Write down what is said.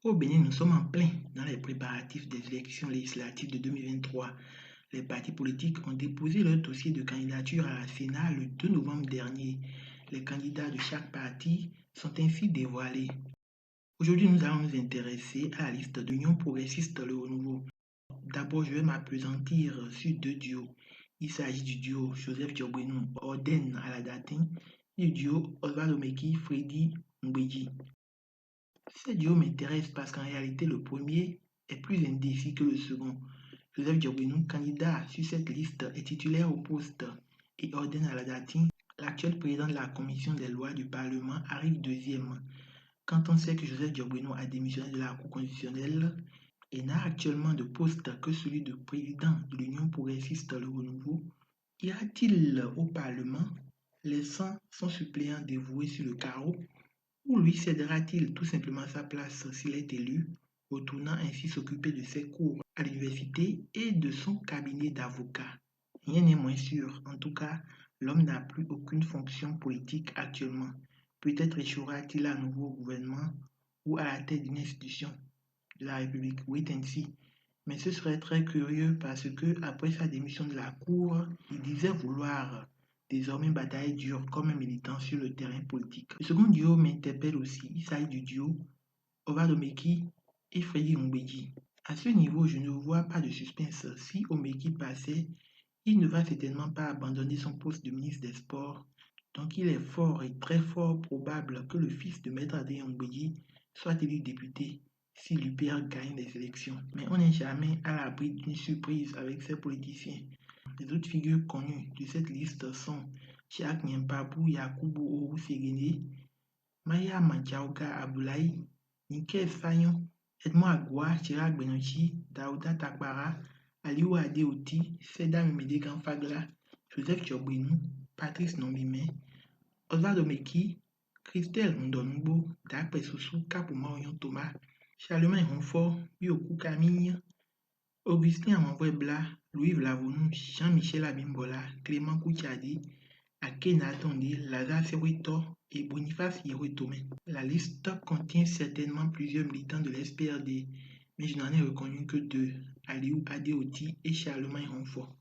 Au Bénin, nous sommes en plein dans les préparatifs des élections législatives de 2023. Les partis politiques ont déposé leur dossier de candidature à la Sénat le 2 novembre dernier. Les candidats de chaque parti sont ainsi dévoilés. Aujourd'hui, nous allons nous intéresser à la liste de l'Union progressiste Le Renouveau. D'abord, je vais m'appesantir sur deux duos. Il s'agit du duo Joseph Diogbenou, Orden Aladatin, et du duo Osvaldo Meki, Freddy Mbedji. Ce duo m'intéresse parce qu'en réalité, le premier est plus indécis que le second. Joseph Diogbenou, candidat sur cette liste, est titulaire au poste et Orden Aladatin, l'actuel président de la commission des lois du Parlement, arrive deuxième. Quand on sait que Joseph Diogbenou a démissionné de la Cour constitutionnelle et n'a actuellement de poste que celui de président de l'Union progressiste Le Renouveau, ira-t-il au Parlement, laissant son suppléant dévoué sur le carreau, ou lui cédera-t-il tout simplement sa place s'il est élu, retournant ainsi s'occuper de ses cours à l'université et de son cabinet d'avocat? Rien n'est moins sûr. En tout cas, l'homme n'a plus aucune fonction politique actuellement. Peut-être échouera-t-il à nouveau au gouvernement ou à la tête d'une institution de la République. Wait and see. Mais ce serait très curieux parce que après sa démission de la Cour, il disait vouloir désormais batailler dur comme un militant sur le terrain politique. Le second duo m'interpelle aussi. Il s'agit du duo Osvaldo Meki et Freddy Mbedji. À ce niveau, je ne vois pas de suspense. Si Omeki passait, il ne va certainement pas abandonner son poste de ministre des Sports. Donc il est fort et très fort probable que le fils de Maître Adrien Mbedji soit élu député si l'UPR gagne les élections. Mais on n'est jamais à l'abri d'une surprise avec ces politiciens. Les autres figures connues de cette liste sont Tchak Nyempabu Yakubu Oru Segene, Maya Mandiaouga Aboulaye, Niké Fayon, Edmond Agua, Chirag Benochi, Daouda Takbara, Aliou Adeoti, Seda Memede Fagla, Joseph Diogbenou, Patrice Nombime, Osvaldo Meki, Christelle Ndonugbo, Dakpe Soussou, Kapouma Orion Thomas, Charlemagne Ronfort, Biokou Camille, Augustin Amanvoy-Bla, Louis Lavonu, Jean-Michel Abimbola, Clément Kouchadi, Akena Tondi, Lazare Sewito et Boniface Yeroutomé. La liste contient certainement plusieurs militants de l'SPRD, mais je n'en ai reconnu que deux, Aliou Adeoti et Charlemagne Ronfort.